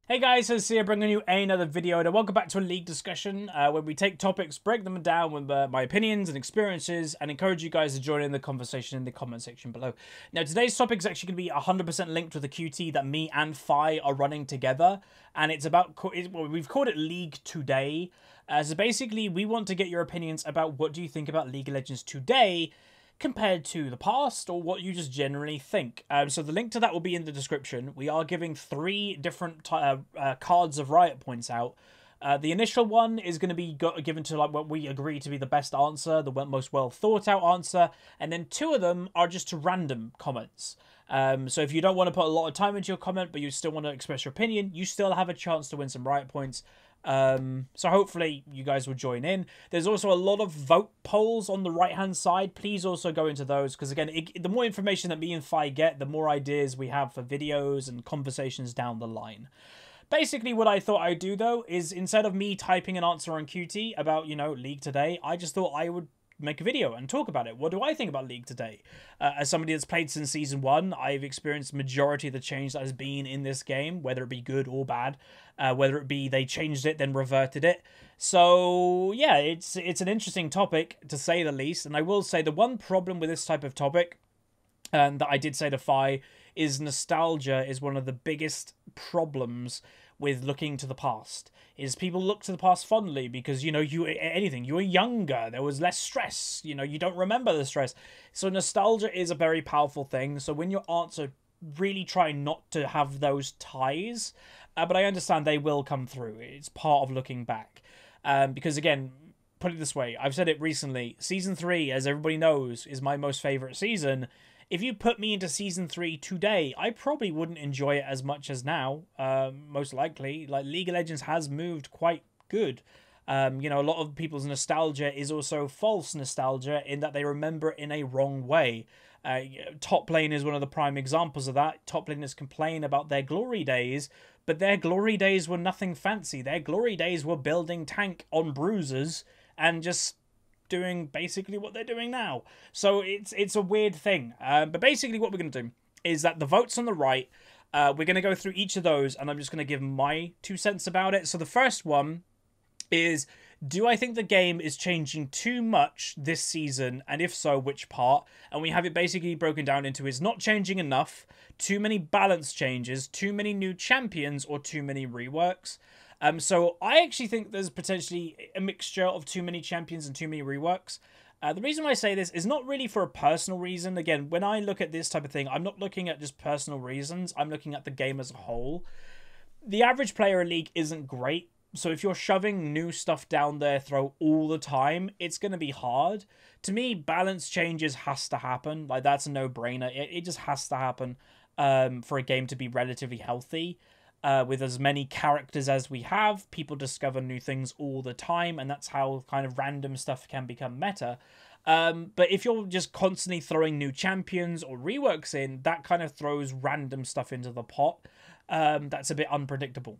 Hey guys, it's here bringing you another video, and welcome back to a League discussion where we take topics, break them down with my opinions and experiences, and encourage you guys to join in the conversation in the comment section below. Now, today's topic is actually going to be 100% linked with a QT that me and Fi are running together, and it's about, well, we've called it League Today. So basically, we want to get your opinions about what do you think about League of Legends today, compared to the past, or what you just generally think. So the link to that will be in the description. We are giving 3 different cards of Riot points out. The initial one is going to be given to like what we agree to be the best answer, the most well thought out answer, and then 2 of them are just to random comments. So if you don't want to put a lot of time into your comment, but you still want to express your opinion, you still have a chance to win some Riot points. So hopefully you guys will join in. There's also a lot of vote polls on the right hand side. Please also go into those, because again, the more information that me and Fi get, the more ideas we have for videos and conversations down the line. Basically, what I thought I'd do though is, instead of me typing an answer on QT about, League Today, I just thought I would make a video and talk about it. What do I think about League Today? As somebody that's played since Season 1, I've experienced majority of the change that has been in this game, whether it be good or bad, whether it be they changed it, then reverted it. So, yeah, it's an interesting topic, to say the least, and I will say the one problem with this type of topic, and that I did say to Fi, is nostalgia is one of the biggest problems with looking to the past. Is people look to the past fondly because, you were younger, there was less stress, you don't remember the stress. So nostalgia is a very powerful thing. So when your answer, really try not to have those ties. But I understand they will come through. It's part of looking back. Because again, put it this way, I've said it recently, Season 3, as everybody knows, is my most favourite season. If you put me into Season 3 today, I probably wouldn't enjoy it as much as now, most likely. Like, League of Legends has moved quite good. A lot of people's nostalgia is also false nostalgia, in that they remember it in a wrong way. Top lane is one of the prime examples of that. Top laners complain about their glory days, but their glory days were nothing fancy. Their glory days were building tank on bruisers and just doing basically what they're doing now. So it's a weird thing. But basically what we're going to do is that the votes on the right, we're going to go through each of those, and I'm just going to give my 2 cents about it. So the first one is, do I think the game is changing too much this season, and if so, which part? And we have it basically broken down into, is not changing enough, too many balance changes, too many new champions, or too many reworks. So I actually think there's potentially a mixture of too many champions and too many reworks. The reason why I say this is not really for a personal reason. Again, when I look at this type of thing, I'm not looking at just personal reasons. I'm looking at the game as a whole. The average player in League isn't great. So if you're shoving new stuff down their throat all the time, it's going to be hard. To me, balance changes has to happen. Like, that's a no-brainer. It just has to happen for a game to be relatively healthy. With as many characters as we have, people discover new things all the time, and that's how kind of random stuff can become meta. But if you're just constantly throwing new champions or reworks in, that kind of throws random stuff into the pot. That's a bit unpredictable.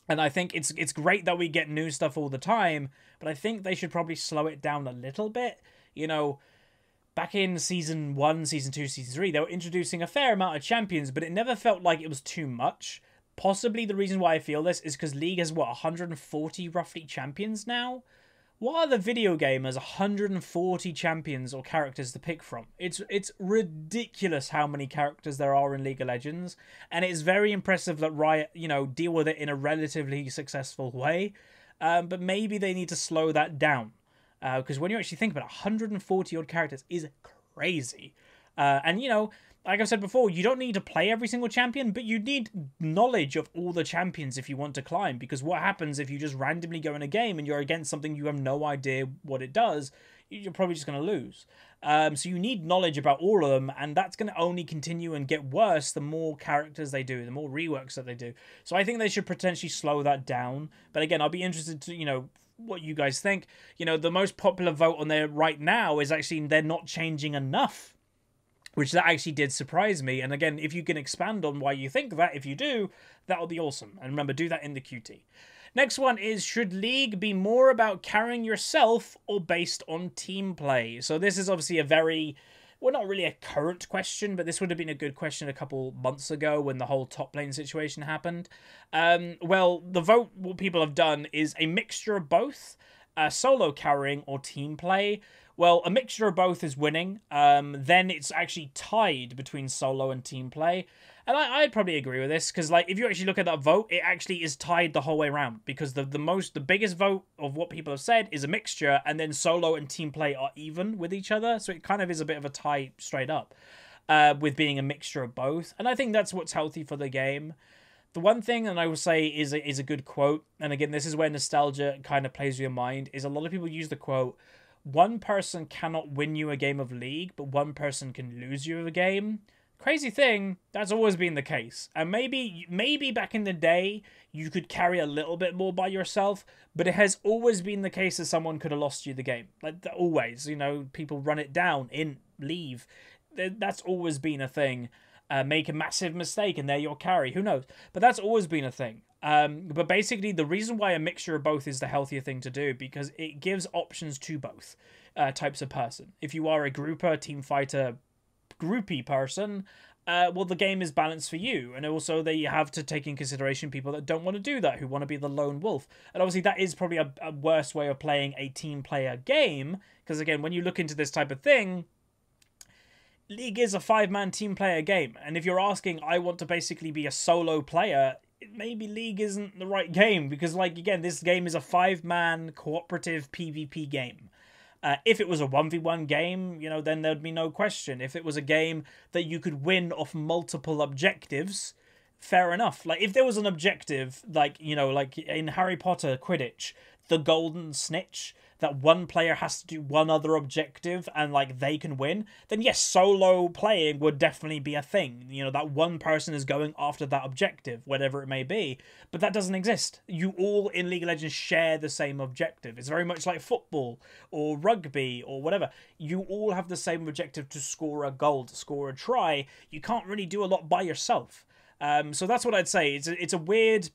And I think it's great that we get new stuff all the time, but I think they should probably slow it down a little bit. Back in Season 1, Season 2, Season 3, they were introducing a fair amount of champions, but it never felt like it was too much. Possibly the reason why I feel this is because League has, 140 roughly champions now? What are the video game has 140 champions or characters to pick from? It's ridiculous how many characters there are in League of Legends, and it's very impressive that Riot, deal with it in a relatively successful way. But maybe they need to slow that down, because when you actually think about it, 140 odd characters is crazy. And like I've said before, you don't need to play every single champion, but you need knowledge of all the champions if you want to climb. Because what happens if you just randomly go in a game and you're against something you have no idea what it does, you're probably just going to lose. So you need knowledge about all of them, and that's going to only continue and get worse the more characters they do, the more reworks that they do. So I think they should potentially slow that down. But again, I'll be interested to, what you guys think. The most popular vote on there right now is actually they're not changing enough, which that actually did surprise me. And again, if you can expand on why you think that, if you do, that'll be awesome. And remember, do that in the QT. Next one is, should League be more about carrying yourself or based on team play? So this is obviously a very, well, not really a current question, but this would have been a good question a couple months ago when the whole top lane situation happened. Well, the vote, what people have done is a mixture of both, solo carrying or team play. Well, a mixture of both is winning. Then it's actually tied between solo and team play. And I'd probably agree with this, because like if you actually look at that vote, it actually is tied the whole way around, because the biggest vote of what people have said is a mixture, and then solo and team play are even with each other. So it kind of is a bit of a tie straight up, with being a mixture of both. And I think that's what's healthy for the game. The one thing, and I will say is a good quote, and again, this is where nostalgia kind of plays with your mind, is a lot of people use the quote, "One person cannot win you a game of League, but one person can lose you a game." Crazy thing, that's always been the case. And maybe back in the day, you could carry a little bit more by yourself, but it has always been the case that someone could have lost you the game. Like, always, you know, people run it down, leave. That's always been a thing. Make a massive mistake and they're your carry, who knows? But that's always been a thing. But basically, the reason why a mixture of both is the healthier thing to do, because it gives options to both types of person. If you are a grouper, team fighter, groupie person, well, the game is balanced for you. And also they have to take in consideration people that don't want to do that, who want to be the lone wolf. And obviously that is probably a worse way of playing a team player game, because again, when you look into this type of thing, League is a 5-man team player game. And if you're asking, I want to basically be a solo player, maybe League isn't the right game, because like, again, this game is a 5-man cooperative PvP game. If it was a 1v1 game, you know, then there'd be no question. If it was a game that you could win off multiple objectives, fair enough. Like, if there was an objective, like, you know, like in Harry Potter Quidditch, the golden snitch, that one player has to do one other objective and, like, they can win, then yes, solo playing would definitely be a thing. You know, that one person is going after that objective, whatever it may be. But that doesn't exist. You all in League of Legends share the same objective. It's very much like football or rugby or whatever. You all have the same objective to score a goal, to score a try. You can't really do a lot by yourself. So that's what I'd say. It's a weird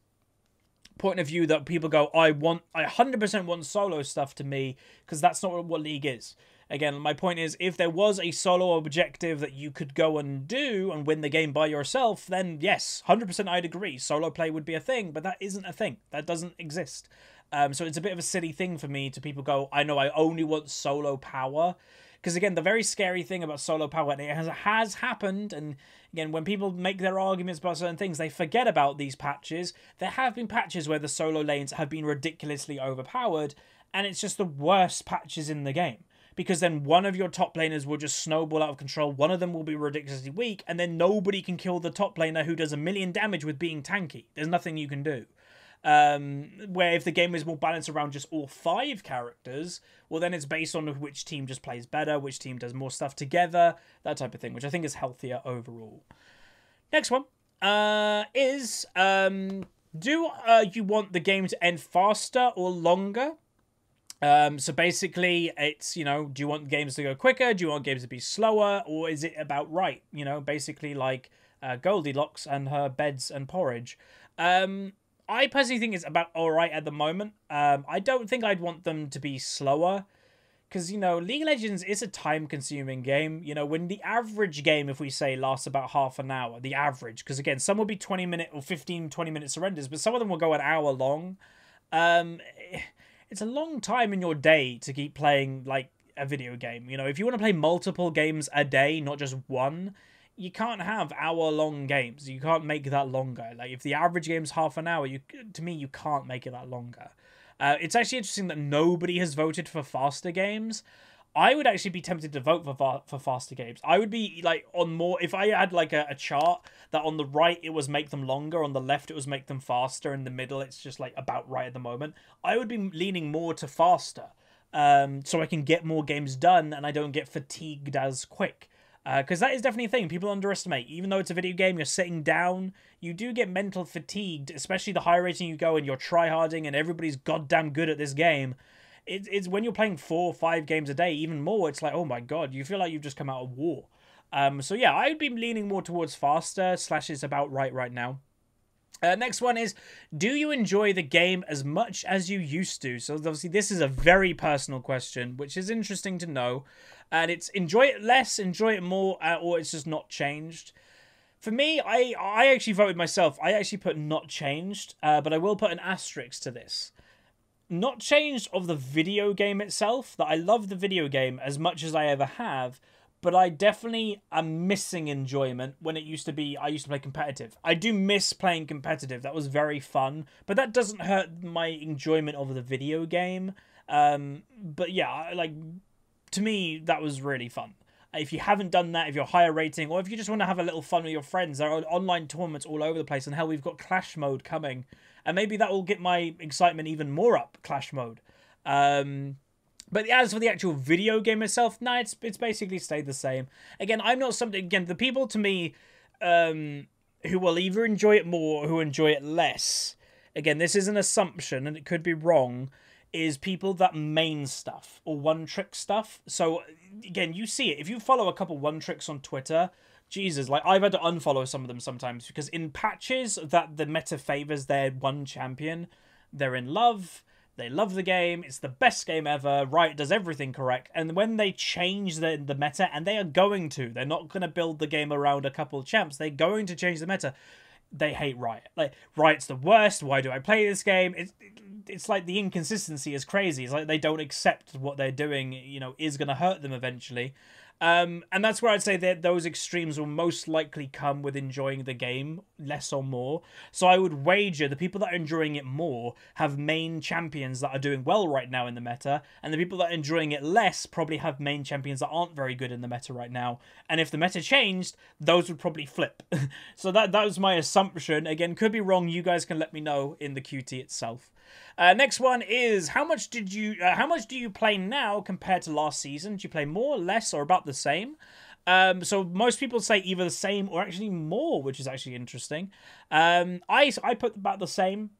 point of view that people go, I 100% want solo stuff to me, because that's not what League is. Again, my point is, if there was a solo objective that you could go and do and win the game by yourself, then yes, 100% I'd agree. Solo play would be a thing, but that isn't a thing. That doesn't exist. So it's a bit of a silly thing for me to people go, I know I only want solo power. Because again, the very scary thing about solo power, and it has happened, and again, when people make their arguments about certain things, they forget about these patches. There have been patches where the solo lanes have been ridiculously overpowered, and it's just the worst patches in the game. Because then one of your top laners will just snowball out of control, one of them will be ridiculously weak, and then nobody can kill the top laner who does 1,000,000 damage with being tanky. There's nothing you can do. Where if the game is more balanced around just all 5 characters, well, then it's based on which team just plays better, which team does more stuff together, that type of thing, which I think is healthier overall. Next one is, do you want the game to end faster or longer? So basically, it's, you know, do you want games to go quicker? Do you want games to be slower? Or is it about right? You know, basically like Goldilocks and her beds and porridge. I personally think it's about alright at the moment. I don't think I'd want them to be slower. Because, you know, League of Legends is a time-consuming game. You know, when the average game, if we say, lasts about half an hour, the average. Because, again, some will be 20-minute or 15, 20-minute surrenders, but some of them will go an hour long. It's a long time in your day to keep playing, like, a video game. You know, if you want to play multiple games a day, not just one, you can't have hour-long games. You can't make that longer. Like, if the average game's half an hour, to me, you can't make it that longer. It's actually interesting that nobody has voted for faster games. I would actually be tempted to vote for faster games. I would be, like, on more... If I had, like, a chart that on the right it was make them longer, on the left it was make them faster, in the middle it's just, like, about right at the moment, I would be leaning more to faster. So I can get more games done and I don't get fatigued as quick. Because that is definitely a thing people underestimate. Even though it's a video game, you're sitting down, you do get mental fatigued, especially the higher rating you go and you're tryharding and everybody's goddamn good at this game. It's when you're playing 4 or 5 games a day, even more, it's like, oh my god, you feel like you've just come out of war. So yeah, I would be leaning more towards faster, / it's about right now. Next one is, do you enjoy the game as much as you used to? So obviously this is a very personal question, which is interesting to know. And it's enjoy it less, enjoy it more, or it's just not changed. For me, I actually voted myself. I actually put not changed, but I will put an asterisk to this. Not changed of the video game itself, that I love the video game as much as I ever have, but I definitely am missing enjoyment when it used to be, I used to play competitive. I do miss playing competitive. That was very fun, but that doesn't hurt my enjoyment of the video game. But yeah, like, to me, that was really fun. If you haven't done that, if you're higher rating, or if you just want to have a little fun with your friends, there are online tournaments all over the place, and hell, we've got Clash mode coming, and maybe that will get my excitement even more up, Clash mode. But as for the actual video game itself, no, it's basically stayed the same. Again, I'm not something, again, the people to me who will either enjoy it more or who enjoy it less, again, this is an assumption, and it could be wrong, is people that main stuff or one-trick stuff. So, again, you see it. If you follow a couple one-tricks on Twitter, Jesus, like, I've had to unfollow some of them sometimes because in patches that the meta favours their one champion, they're in love, they love the game, it's the best game ever, Riot does everything correct, and when they change the meta, and they are going to, they're not going to build the game around a couple of champs, they're going to change the meta, they hate Riot. Like, Riot's the worst, why do I play this game? It's like the inconsistency is crazy. It's like they don't accept what they're doing, you know, is going to hurt them eventually. And that's where I'd say that those extremes will most likely come with enjoying the game, less or more. So I would wager the people that are enjoying it more have main champions that are doing well right now in the meta, and the people that are enjoying it less probably have main champions that aren't very good in the meta right now. And if the meta changed, those would probably flip. So that was my assumption. Again, could be wrong. You guys can let me know in the QT itself. Next one is how much do you play now compared to last season? Do you play more, less, or about the same? So most people say either the same or actually more, which is actually interesting. I put about the same.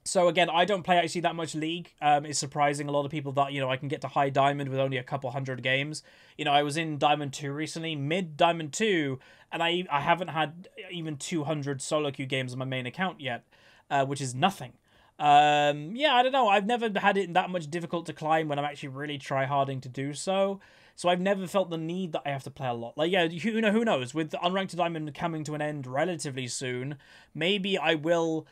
So again, I don't play actually that much League. It's surprising a lot of people that, you know, I can get to high Diamond with only a couple hundred games. You know, I was in Diamond 2 recently, mid Diamond 2, and I haven't had even 200 solo queue games on my main account yet, which is nothing. Yeah, I don't know. I've never had it that much difficult to climb when I'm actually really try-harding to do so. So I've never felt the need that I have to play a lot. Like, yeah, who knows? With Unranked Diamond coming to an end relatively soon, maybe I will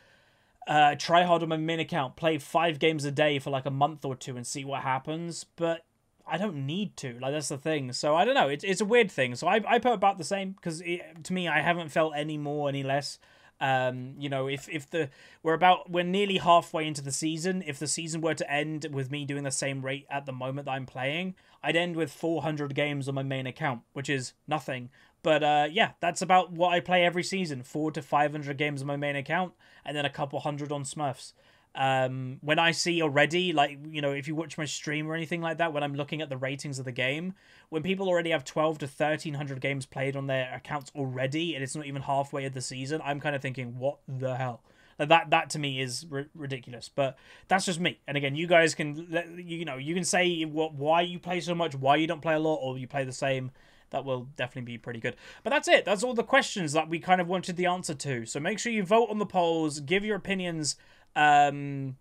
try hard on my main account, play 5 games a day for like a month or two and see what happens. But I don't need to. Like, that's the thing. So I don't know. It's a weird thing. So I put about the same because to me, I haven't felt any more, any less. You know, we're nearly halfway into the season. If the season were to end with me doing the same rate at the moment that I'm playing, I'd end with 400 games on my main account, which is nothing. But yeah, that's about what I play every season, 400 to 500 games on my main account, and then a couple hundred on Smurfs. When I see already, like, you know, if you watch my stream or anything like that, when I'm looking at the ratings of the game, when people already have 12 to 1300 games played on their accounts already, and it's not even halfway of the season, I'm kind of thinking, what the hell? Like, that to me is ridiculous. But that's just me. And again, you guys can, you know, you can say why you play so much, why you don't play a lot, or you play the same. That will definitely be pretty good. But that's it. That's all the questions that we kind of wanted the answer to. So make sure you vote on the polls, give your opinions in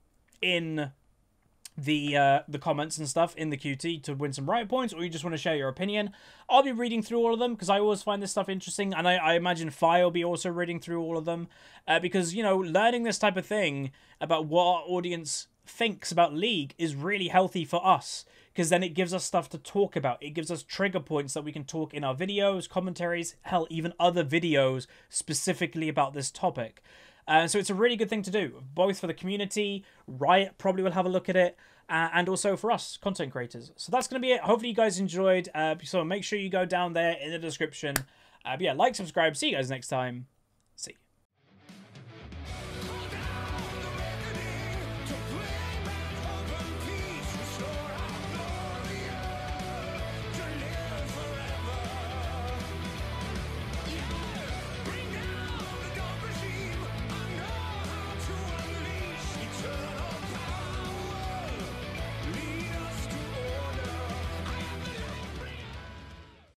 the comments and stuff in the QT to win some Riot points, or you just want to share your opinion. I'll be reading through all of them because I always find this stuff interesting, and I imagine Fi will be also reading through all of them because, you know, learning this type of thing about what our audience thinks about League is really healthy for us, because then it gives us stuff to talk about. It gives us trigger points that we can talk in our videos, commentaries, hell, even other videos specifically about this topic. So it's a really good thing to do, both for the community, Riot probably will have a look at it, and also for us, content creators. So that's going to be it. Hopefully you guys enjoyed. So make sure you go down there in the description. But yeah, like, subscribe. See you guys next time. See you.